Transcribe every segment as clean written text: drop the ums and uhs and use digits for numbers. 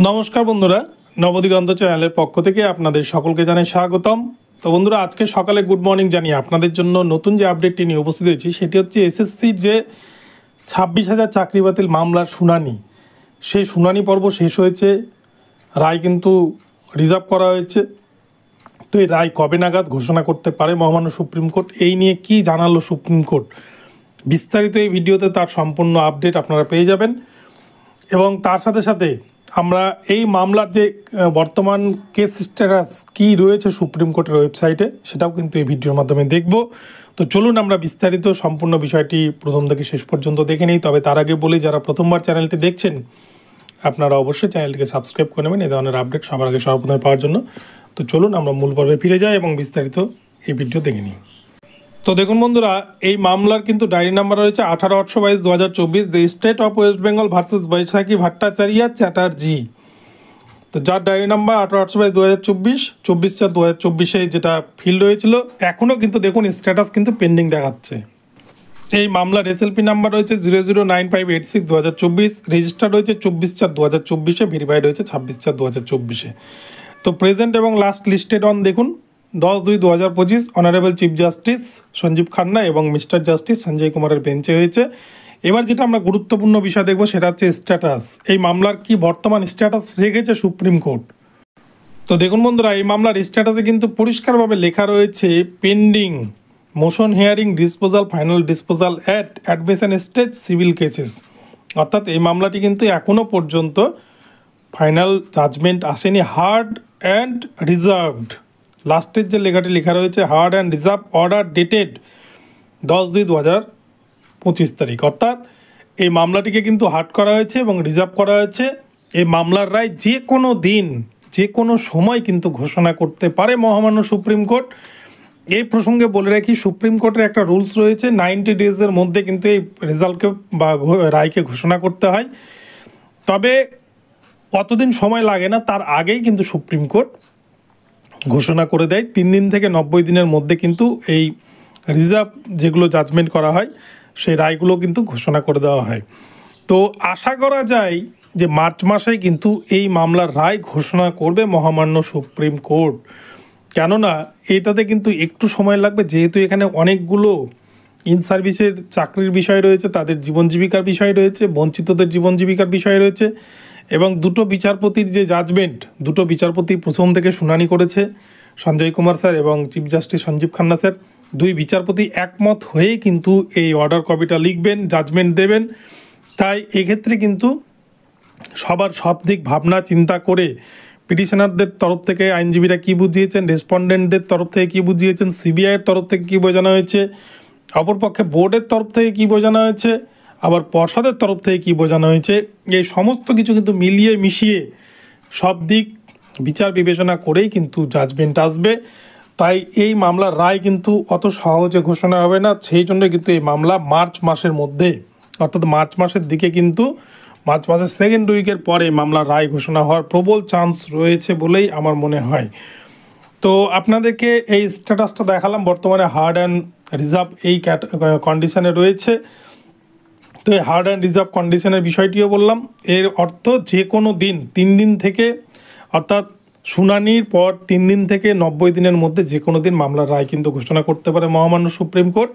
নমস্কার বন্ধুরা, নবদিগন্ত চ্যানেলের পক্ষ থেকে আপনাদের সকলকে জানাই স্বাগতম। তো বন্ধুরা, আজকে সকালে গুড মর্নিং জানিয়ে আপনাদের জন্য নতুন যে আপডেটটি নিয়ে উপস্থিত হয়েছি সেটি হচ্ছে এসএসসির যে 26,000 চাকরি বাতিল মামলার শুনানি, সেই শুনানি পর্ব শেষ হয়েছে। রায় কিন্তু রিজার্ভ করা হয়েছে। তো এই রায় কবে নাগাদ ঘোষণা করতে পারে মহামান্য সুপ্রিম কোর্ট, এই নিয়ে কি জানালো সুপ্রিম কোর্ট, বিস্তারিত এই ভিডিওতে তার সম্পূর্ণ আপডেট আপনারা পেয়ে যাবেন। এবং তার সাথে সাথে আমরা এই মামলার যে বর্তমান কেস স্ট্যাটাস কী রয়েছে সুপ্রিম কোর্টের ওয়েবসাইটে সেটাও কিন্তু এই ভিডিওর মাধ্যমে দেখব। তো চলুন আমরা বিস্তারিত সম্পূর্ণ বিষয়টি প্রথম থেকে শেষ পর্যন্ত দেখে নিই। তবে তার আগে বলি, যারা প্রথমবার চ্যানেলটি দেখছেন আপনারা অবশ্যই চ্যানেলটিকে সাবস্ক্রাইব করে নেবেন এই ধরনের আপডেট সবার আগে সর্বপ্রথমে পাওয়ার জন্য। তো চলুন আমরা মূল পর্বে ফিরে যাই এবং বিস্তারিত এই ভিডিও দেখে নিই। তো দেখুন বন্ধুরা, এই মামলার কিন্তু ডায়েরি নাম্বার রয়েছে 18/22/2024, the state of West Bengal versus Baishakhi Bhattacharya Chatterjee. তো যার ডায়েরি নাম্বার 18/22/2024, 24/4/2024 যেটা ফিল হয়েছিল, এখনও কিন্তু দেখুন স্ট্যাটাস কিন্তু পেন্ডিং দেখাচ্ছে। এই মামলার এসএলপি নাম্বার রয়েছে 009586/2024, রেজিস্টার্ড হয়েছে 24/4/2024, ভেরিফাইড হয়েছে 26/4/2024। তো প্রেজেন্ট এবং লাস্ট লিস্টেড অন দেখুন 10/2/2025 honourable chief justice Sanjiv Khanna এবং মিস্টার জাস্টিস সঞ্জয় কুমারের বেঞ্চে হয়েছে। এবার যেটা আমরা গুরুত্বপূর্ণ বিষয় দেখব সেটা হচ্ছে স্ট্যাটাস। এই মামলার কি বর্তমান স্ট্যাটাস রেখেছে সুপ্রিম কোর্ট। তো দেখুন বন্ধুরা, এই মামলার স্ট্যাটাসে কিন্তু পরিষ্কারভাবে লেখা রয়েছে pending motion hearing disposal final disposal at admission stage civil cases. অর্থাৎ এই মামলাটি কিন্তু এখনও পর্যন্ত ফাইনাল জাজমেন্ট আসেনি। হার্ড অ্যান্ড রিজার্ভড, লাস্টের যে লেখাটি লেখা রয়েছে hard and reserve order dated 10/2/2025 তারিখ। অর্থাৎ এই মামলাটিকে কিন্তু হার্ড করা হয়েছে এবং রিজার্ভ করা হয়েছে। এই মামলার রায় যে কোনো দিন যে কোনো সময় কিন্তু ঘোষণা করতে পারে মহামান্য সুপ্রিম কোর্ট। এই প্রসঙ্গে বলে রাখি, সুপ্রিম কোর্টের একটা রুলস রয়েছে, 90 ডেজের মধ্যে কিন্তু এই রেজাল্টকে বা রায়কে ঘোষণা করতে হয়। তবে অতদিন সময় লাগে না, তার আগেই কিন্তু সুপ্রিম কোর্ট ঘোষণা করে দেয়। 3 দিন থেকে 90 দিনের মধ্যে কিন্তু এই রিজার্ভ যেগুলো জাজমেন্ট করা হয় সেই রায়গুলো কিন্তু ঘোষণা করে দেওয়া হয়। তো আশা করা যায় যে মার্চ মাসেই কিন্তু এই মামলার রায় ঘোষণা করবে মহামান্য সুপ্রিম কোর্ট। কেননা এটাতে কিন্তু একটু সময় লাগবে, যেহেতু এখানে অনেকগুলো ইন সার্ভিসের চাকরির বিষয় রয়েছে, তাদের জীবন জীবিকার বিষয় রয়েছে, বঞ্চিতদের জীবন জীবিকার বিষয় রয়েছে। এবং দুটো বিচারপতির যে জাজমেন্ট, দুটো বিচারপতি প্রথম থেকে শুনানি করেছে, সঞ্জয় কুমার স্যার এবং chief justice Sanjiv Khanna sir. দুই বিচারপতি একমত হয়ে কিন্তু এই অর্ডার কপিটা লিখবেন, জাজমেন্ট দেবেন। তাই এক্ষেত্রে কিন্তু সবার সব দিক ভাবনা চিন্তা করে পিটিশনারদের তরফ থেকে আইনজীবীরা কী বুঝিয়েছেন, রেসপন্ডেন্টদের তরফ থেকে কী বুঝিয়েছেন, সিবিআইয়ের তরফ থেকে কী বোঝানো হয়েছে, অপরপক্ষে বোর্ডের তরফ থেকে কী বোঝানো হয়েছে, আবার পর্ষদের তরফ থেকে কী বোঝানো হয়েছে, এই সমস্ত কিছু কিন্তু মিলিয়ে মিশিয়ে সব দিক বিচার বিবেচনা করেই কিন্তু জাজমেন্ট আসবে। তাই এই মামলার রায় কিন্তু অত সহজে ঘোষণা হবে না। সেই জন্য কিন্তু এই মামলা মার্চ মাসের মধ্যে, অর্থাৎ মার্চ মাসের দিকে কিন্তু মার্চ মাসের সেকেন্ড উইকের পরে মামলার রায় ঘোষণা হওয়ার প্রবল চান্স রয়েছে বলেই আমার মনে হয়। তো আপনাদেরকে এই স্ট্যাটাসটা দেখালাম, বর্তমানে হার্ড অ্যান্ড রিজার্ভ এই কন্ডিশনে রয়েছে। তো এই হার্ড অ্যান্ড রিজার্ভ কন্ডিশনের বিষয়টিও বললাম। এর অর্থ যে কোনো দিন 3 দিন থেকে, অর্থাৎ শুনানির পর 3 দিন থেকে 90 দিনের মধ্যে যে কোনো দিন মামলার রায় কিন্তু ঘোষণা করতে পারে মহামান্য সুপ্রিম কোর্ট।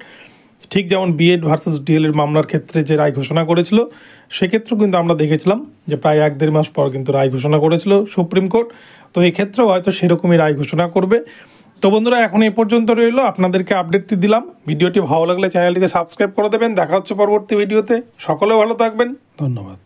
ঠিক যেমন বিএড ভার্সেস ডিএলএড মামলার ক্ষেত্রে যে রায় ঘোষণা করেছিল, সেক্ষেত্রেও কিন্তু আমরা দেখেছিলাম যে প্রায় 1-1.5 মাস পর কিন্তু রায় ঘোষণা করেছিল সুপ্রিম কোর্ট। তো এই ক্ষেত্রেও হয়তো সেরকমই রায় ঘোষণা করবে। তো বন্ধুরা, এখন এই পর্যন্ত রইল, আপনাদেরকে আপডেটটি দিলাম। ভিডিওটি ভালো লাগলে চ্যানেলটিকে সাবস্ক্রাইব করে দেবেন। দেখা হচ্ছে পরবর্তী ভিডিওতে। সকলে ভালো থাকবেন, ধন্যবাদ।